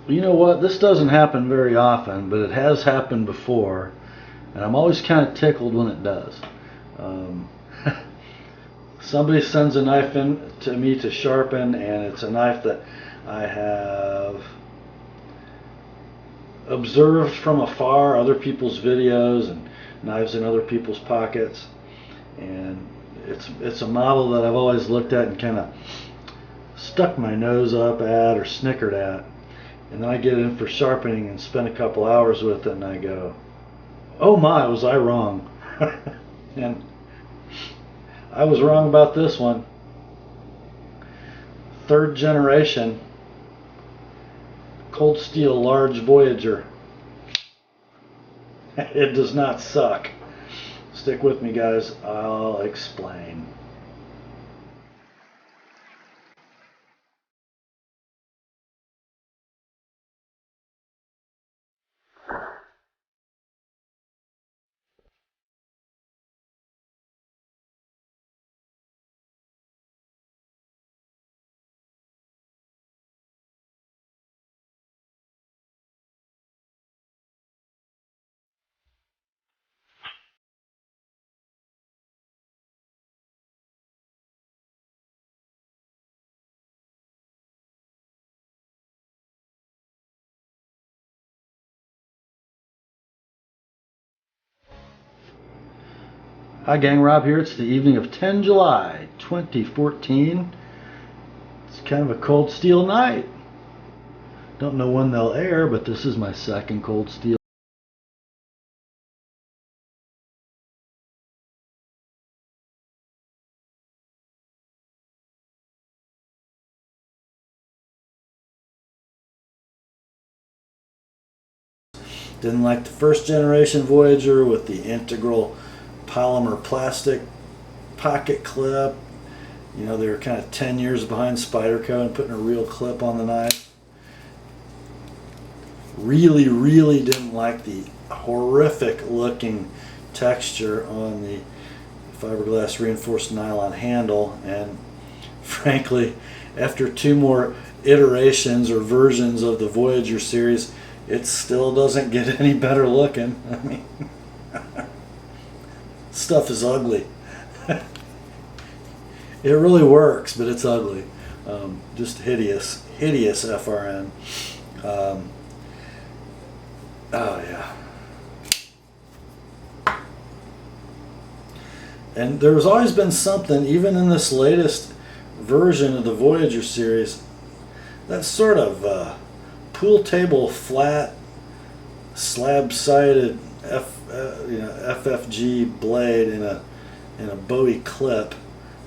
You know what? This doesn't happen very often, but it has happened before, and I'm always kind of tickled when it does. Um, Somebody sends a knife in to me to sharpen, and it's a knife that I have observed from afar, other people's videos and knives in other people's pockets, and it's a model that I've always looked at and kind of stuck my nose up at or snickered at, and then I get in for sharpening and spend a couple hours with it, and I go, oh my, was I wrong. And I was wrong about this one. Third generation Cold Steel Large Voyager. It does not suck. Stick with me, guys. I'll explain. Hi gang, Rob here. It's the evening of 10 July 2014. It's kind of a cold steel night. Don't know when they'll air, but this is my second cold steel. Didn't like the first generation Voyager with the integral polymer plastic pocket clip. You know, they were kind of 10 years behind Spyderco and putting a real clip on the knife. Really didn't like the horrific looking texture on the fiberglass reinforced nylon handle, and frankly, after two more iterations or versions of the Voyager series, it still doesn't get any better looking. I mean, stuff is ugly. It really works, but it's ugly. Just hideous FRN. Oh yeah. And there's always been something, even in this latest version of the Voyager series, that sort of pool table flat slab-sided FFG blade in a Bowie clip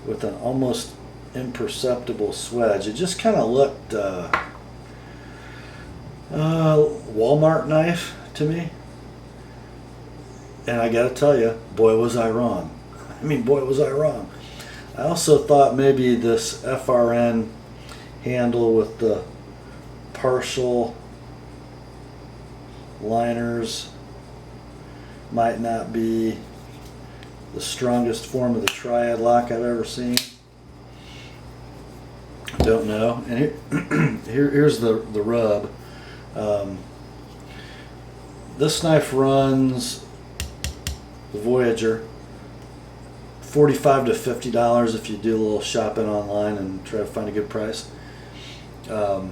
with an almost imperceptible swedge. It just kind of looked Walmart knife to me. And I gotta tell you, boy was I wrong. I mean, boy was I wrong. I also thought maybe this FRN handle with the partial liners might not be the strongest form of the Tri-Ad Lock I've ever seen. Don't know. And here's the rub. This knife runs the Voyager $45 to $50 if you do a little shopping online and try to find a good price. For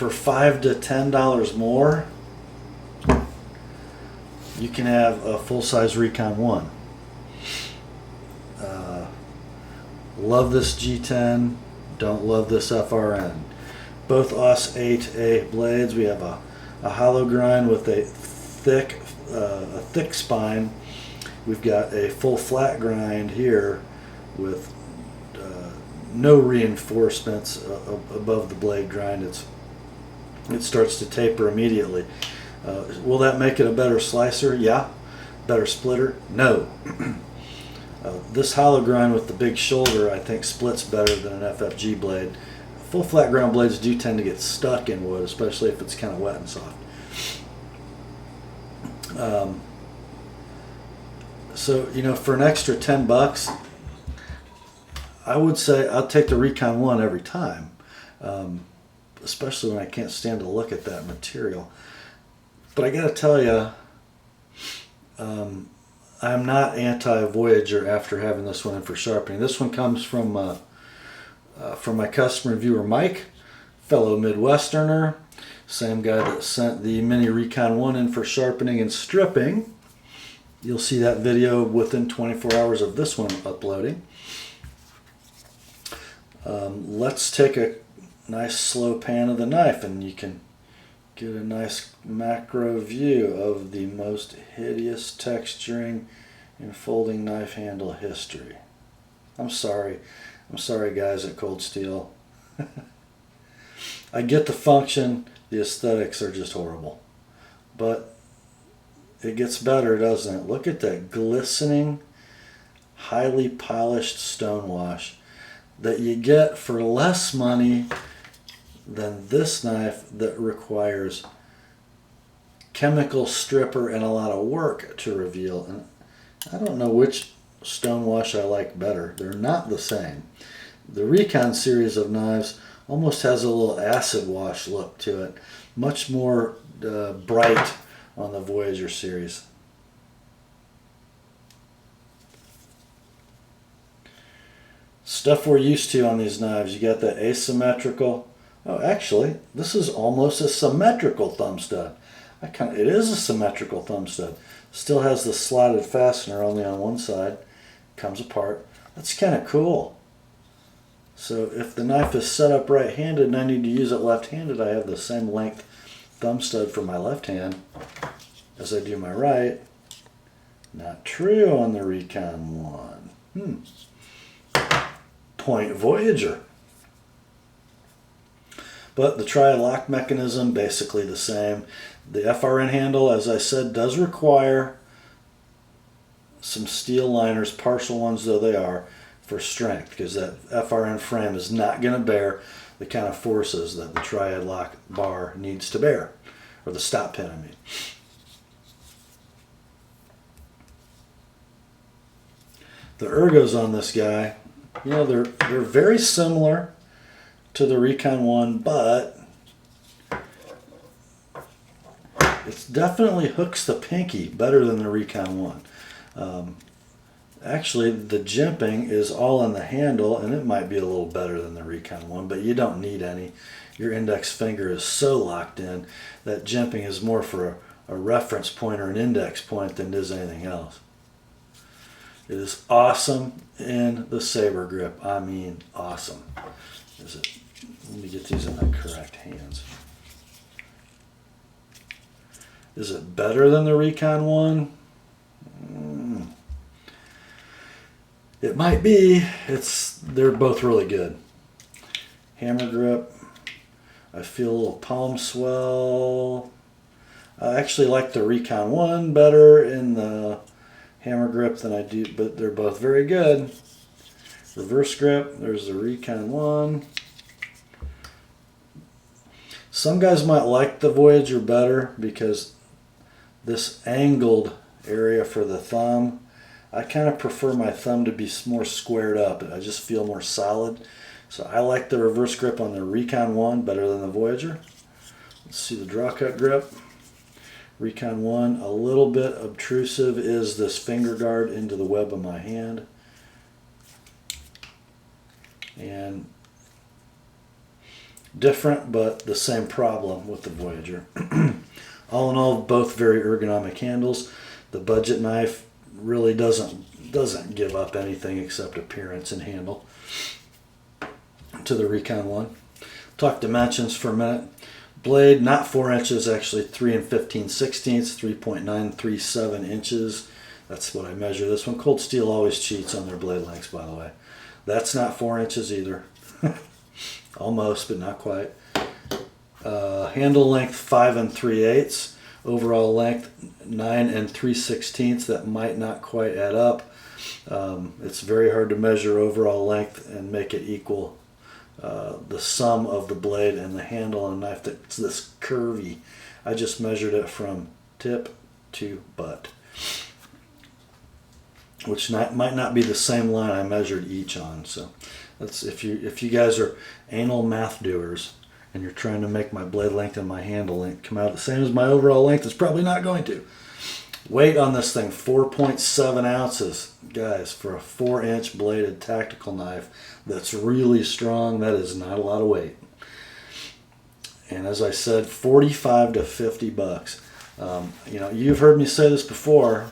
$5 to $10 more, you can have a full-size Recon One. Love this G10, don't love this FRN. Both AUS 8A blades. We have a hollow grind with a thick spine. We've got a full flat grind here with no reinforcements above the blade grind. It starts to taper immediately. Will that make it a better slicer? Yeah. Better splitter? No. This hollow grind with the big shoulder, I think, splits better than an FFG blade. Full flat ground blades do tend to get stuck in wood, especially if it's kind of wet and soft. So, you know, for an extra $10, I would say I'll take the Recon One every time, especially when I can't stand to look at that material. But I got to tell you, I'm not anti-Voyager after having this one in for sharpening. This one comes from my customer viewer Mike, fellow Midwesterner, same guy that sent the mini Recon One in for sharpening and stripping. You'll see that video within 24 hours of this one uploading. Let's take a nice slow pan of the knife and you can get a nice macro view of the most hideous texturing and folding knife handle history. I'm sorry guys at Cold Steel. I get the function, the aesthetics are just horrible. But it gets better, doesn't it? Look at that glistening, highly polished stonewash that you get for less money than this knife that requires chemical stripper and a lot of work to reveal. And I don't know which stonewash I like better. They're not the same. The Recon series of knives almost has a little acid wash look to it. Much more bright on the Voyager series. Stuff we're used to on these knives. You got the asymmetrical. Oh, actually, this is almost a symmetrical thumb stud. It is a symmetrical thumb stud. Still has the slotted fastener only on one side. Comes apart. That's kind of cool. So if the knife is set up right-handed and I need to use it left-handed, I have the same length thumb stud for my left hand as I do my right. Not true on the Recon One. Point Voyager. But the Tri-Ad Lock mechanism, basically the same. The FRN handle, as I said, does require some steel liners, partial ones though they are, for strength, because that FRN frame is not going to bear the kind of forces that the Tri-Ad Lock bar needs to bear, or the stop pin, I mean. The ergos on this guy, you know, they're very similar to the Recon One, but it definitely hooks the pinky better than the Recon One. Actually, the jimping is all on the handle, and it might be a little better than the Recon One, but you don't need any. Your index finger is so locked in that jimping is more for a reference point or an index point than it is anything else. It is awesome in the saber grip. I mean, awesome. Let me get these in the correct hands. Is it better than the Recon One? It might be. They're both really good. Hammer grip. I feel a little palm swell. I actually like the Recon One better in the hammer grip than I do, but they're both very good. Reverse grip. There's the Recon One. Some guys might like the Voyager better because this angled area for the thumb, I kind of prefer my thumb to be more squared up. I just feel more solid. So I like the reverse grip on the Recon One better than the Voyager. Let's see the draw cut grip. Recon One, a little bit obtrusive is this finger guard into the web of my hand. And different, but the same problem with the Voyager. All in all, both very ergonomic handles. The budget knife really doesn't give up anything except appearance and handle to the Recon One. Talk dimensions for a minute. Blade, not 4 inches, actually 3 15/16, 3.937 inches. That's what I measure this one. Cold Steel always cheats on their blade lengths, by the way. That's not 4 inches either. Almost, but not quite. Handle length 5 3/8. Overall length 9 3/16. That might not quite add up. It's very hard to measure overall length and make it equal the sum of the blade and the handle on a knife that's this curvy. I just measured it from tip to butt. which might not be the same line I measured each on. So that's if you guys are anal math doers and you're trying to make my blade length and my handle length come out the same as my overall length, it's probably not going to. Weight on this thing, 4.7 ounces. Guys, for a 4-inch bladed tactical knife that's really strong, that is not a lot of weight. And as I said, 45 to 50 bucks. You know, you've heard me say this before.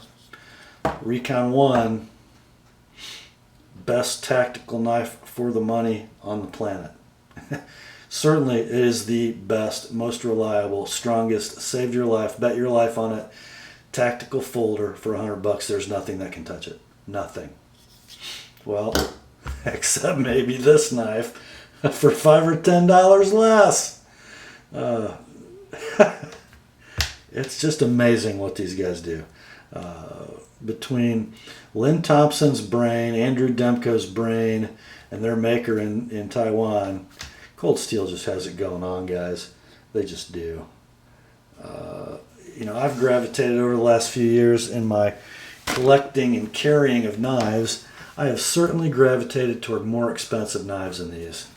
Recon One, best tactical knife for the money on the planet. Certainly it is the best, most reliable, strongest, saved your life, bet your life on it. Tactical folder for 100 bucks. There's nothing that can touch it. Nothing. Well, except maybe this knife for $5 or $10 less. It's just amazing what these guys do. Between Lynn Thompson's brain, Andrew Demko's brain, and their maker in Taiwan, Cold Steel just has it going on, guys. They just do. You know, I've gravitated over the last few years in my collecting and carrying of knives. I have certainly gravitated toward more expensive knives than these.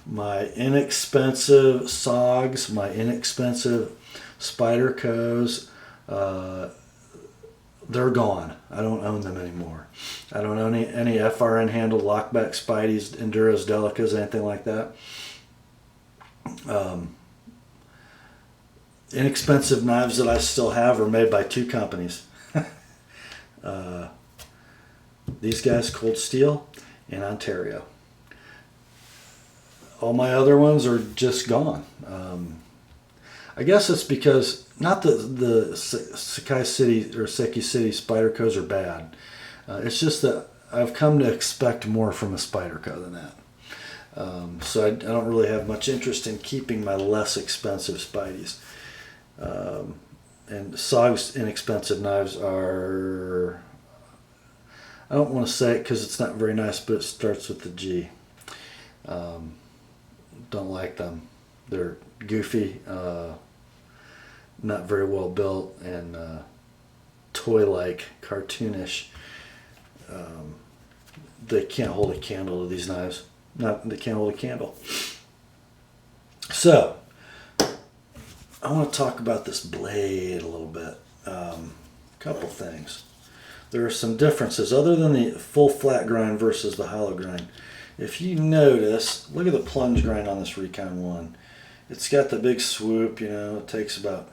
My inexpensive SOGs, my inexpensive Spydercos, they're gone. I don't own them anymore. I don't own any FRN handled lockback Spideys, Enduros, Delicas, anything like that. Inexpensive knives that I still have are made by 2 companies. These guys, Cold Steel in Ontario. All my other ones are just gone. I guess it's because, not that the Sakai City or Seki City Spydercos are bad. It's just that I've come to expect more from a Spyderco than that. So I don't really have much interest in keeping my less expensive Spideys. And SOG's inexpensive knives are, I don't want to say it because it's not very nice, but it starts with the G. Don't like them. They're goofy, not very well built, and toy-like, cartoonish. They can't hold a candle to these knives. They can't hold a candle. So, I want to talk about this blade a little bit. Couple things. There are some differences other than the full flat grind versus the hollow grind. If you notice, look at the plunge grind on this Recon One. It's got the big swoop, you know, it takes about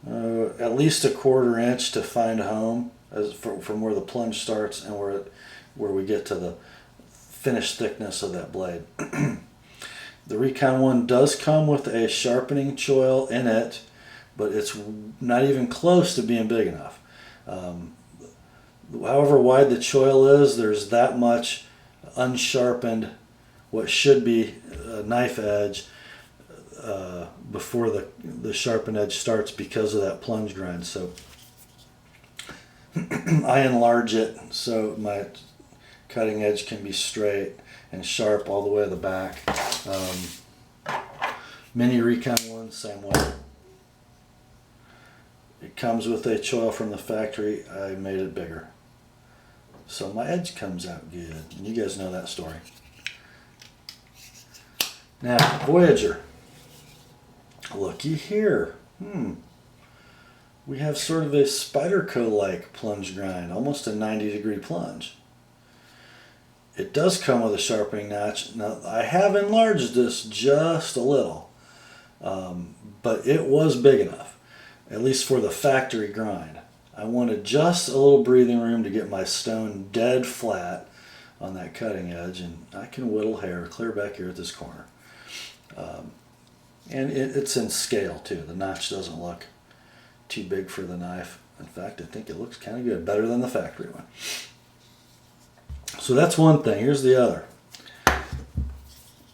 at least a 1/4 inch to find home from where the plunge starts and where we get to the finished thickness of that blade. The Recon One does come with a sharpening choil in it, but it's not even close to being big enough. However wide the choil is, there's that much unsharpened, what should be a knife edge, before the sharpened edge starts because of that plunge grind. So I enlarge it so my cutting edge can be straight and sharp all the way to the back. Mini Recon One, same way. It comes with a choil from the factory. I made it bigger, so my edge comes out good. And you guys know that story. Now, Voyager. Looky here. We have sort of a Spyderco-like plunge grind, almost a 90-degree plunge. It does come with a sharpening notch. Now, I have enlarged this just a little, but it was big enough, at least for the factory grind. I wanted just a little breathing room to get my stone dead flat on that cutting edge, and I can whittle hair clear back here at this corner. And it's in scale too. The notch doesn't look too big for the knife. In fact, I think it looks kind of good, better than the factory one. So that's one thing. Here's the other.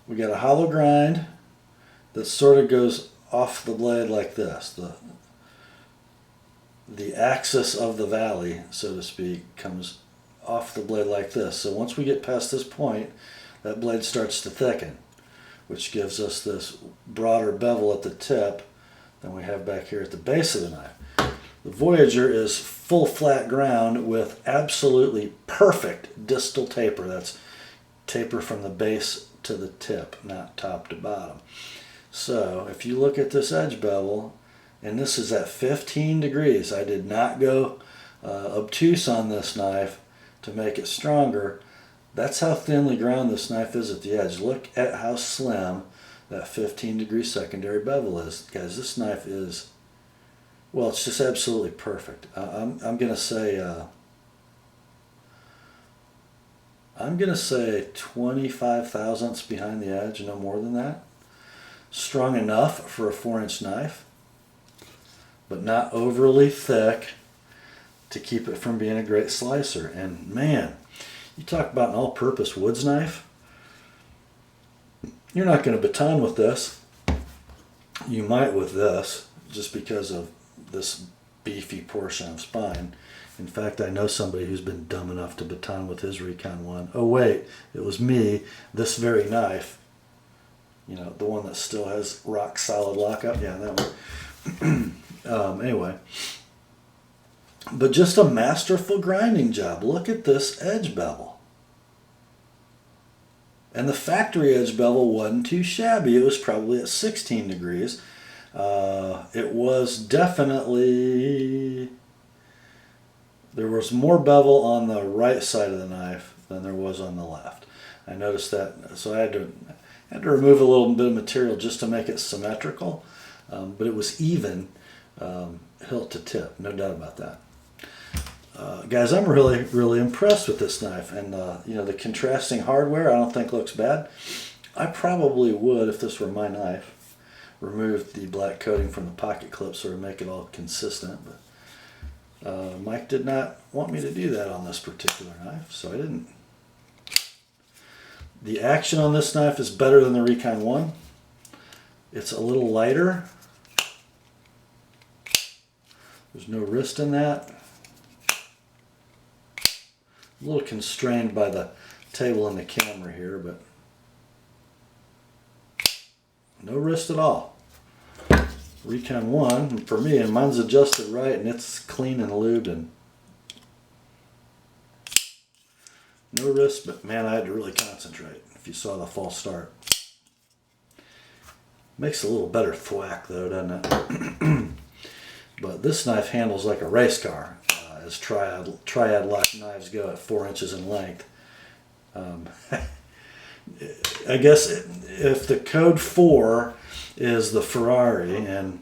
We got a hollow grind that sort of goes off the blade like this. The axis of the valley, so to speak, comes off the blade like this. So once we get past this point, that blade starts to thicken, which gives us this broader bevel at the tip than we have back here at the base of the knife. The Voyager is full flat ground with absolutely perfect distal taper. That's taper from the base to the tip, not top to bottom. So if you look at this edge bevel, and this is at 15 degrees, I did not go obtuse on this knife to make it stronger. That's how thinly ground this knife is at the edge. Look at how slim that 15-degree secondary bevel is. Guys, this knife is, well, it's just absolutely perfect. I'm gonna say 25 thousandths behind the edge, no more than that. Strong enough for a 4-inch knife, but not overly thick to keep it from being a great slicer. And man, you talk about an all-purpose woods knife. You're not going to baton with this. You might with this, just because of this beefy portion of spine. In fact, I know somebody who's been dumb enough to baton with his Recon One. Oh wait, it was me. This very knife. You know, the one that still has rock solid lockup. Yeah, that one. Anyway. But just a masterful grinding job. Look at this edge bevel. And the factory edge bevel wasn't too shabby. It was probably at 16 degrees. It was definitely... There was more bevel on the right side of the knife than there was on the left. I noticed that, so I had to remove a little bit of material just to make it symmetrical. But it was even hilt to tip, no doubt about that. Guys, I'm really impressed with this knife, and you know, the contrasting hardware I don't think looks bad. I probably would, if this were my knife, remove the black coating from the pocket clip so to make it all consistent. But Mike did not want me to do that on this particular knife, so I didn't. The action on this knife is better than the Recon One. It's a little lighter. There's no wrist in that. A little constrained by the table and the camera here, but no wrist at all. Recon One, for me, and mine's adjusted right, and it's clean and lubed, and no wrist, but man, I had to really concentrate if you saw the false start. Makes a little better thwack though, doesn't it? But this knife handles like a race car, as Tri-Ad Lock knives go at 4 inches in length. I guess if the code 4 is the Ferrari and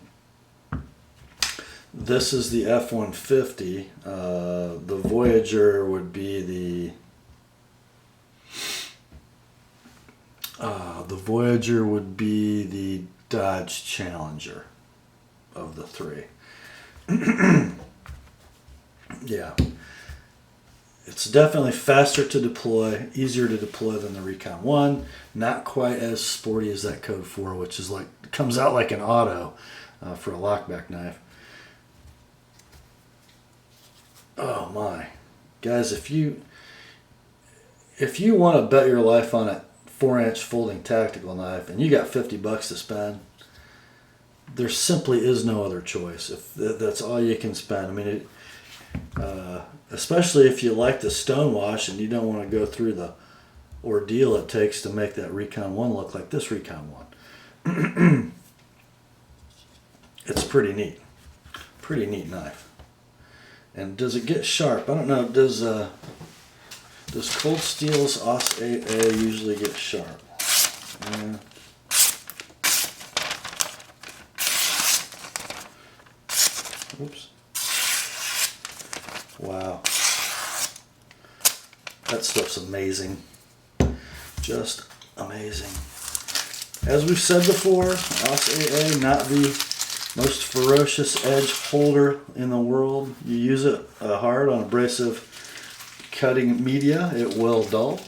this is the F-150, the Voyager would be the Dodge Challenger of the three. Yeah, it's definitely faster to deploy, easier to deploy than the Recon One. Not quite as sporty as that Code 4, which is like, comes out like an auto for a lockback knife. Oh my, guys! If you want to bet your life on a 4-inch folding tactical knife and you got $50 to spend, there simply is no other choice. If that's all you can spend, I mean, especially if you like the stonewash and you don't want to go through the ordeal it takes to make that Recon One look like this Recon One. It's pretty neat knife. And does it get sharp? I don't know. Does Cold Steel's AWS usually get sharp? Yeah. Oops. Wow. That stuff's amazing. Just amazing. As we've said before, AWS not the most ferocious edge holder in the world. You use it hard on abrasive cutting media, it will dull.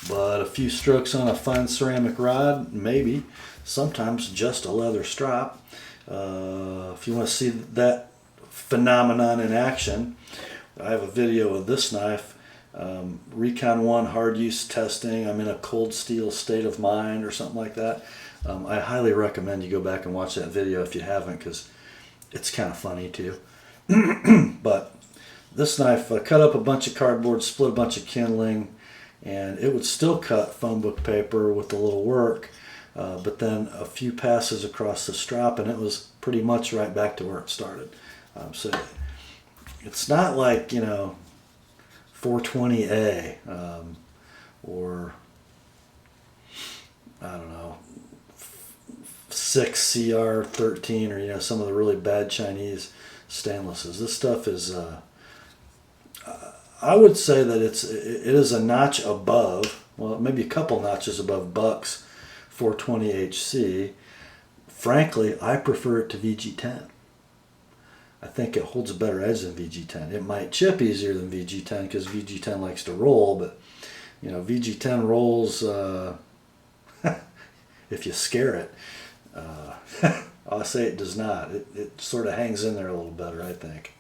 But a few strokes on a fine ceramic rod, maybe. Sometimes just a leather strop. If you want to see that phenomenon in action, I have a video of this knife, Recon One hard use testing. I'm in a Cold Steel state of mind or something like that. I highly recommend you go back and watch that video if you haven't, because it's kind of funny too. But this knife cut up a bunch of cardboard, split a bunch of kindling, and it would still cut phone book paper with a little work, but then a few passes across the strap and it was pretty much right back to where it started. So it's not like, 420A or I don't know, 6CR13 or some of the really bad Chinese stainlesses. This stuff is I would say that it is a notch above, well, maybe a couple notches above Buck's 420HC. Frankly, I prefer it to VG10. I think it holds a better edge than VG10. It might chip easier than VG10 because VG10 likes to roll, but VG10 rolls if you scare it. I'll say it does not. It sort of hangs in there a little better, I think.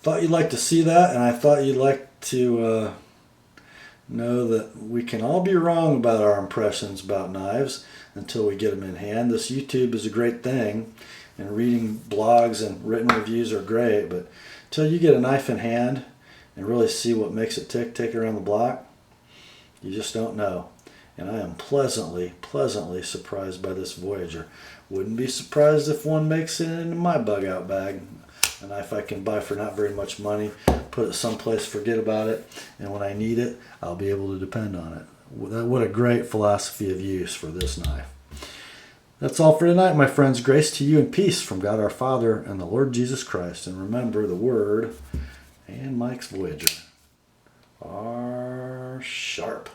Thought you'd like to see that, and I thought you'd like to know that we can all be wrong about our impressions about knives until we get them in hand. This YouTube is a great thing, and reading blogs and written reviews are great, but until you get a knife in hand and really see what makes it tick, take it around the block, you just don't know. And I am pleasantly surprised by this Voyager. Wouldn't be surprised if one makes it into my bug out bag. A knife I can buy for not very much money, put it someplace, forget about it, and when I need it, I'll be able to depend on it. What a great philosophy of use for this knife. That's all for tonight, my friends. Grace to you and peace from God our Father and the Lord Jesus Christ. And remember, the Word and Mike's Voyager are sharp.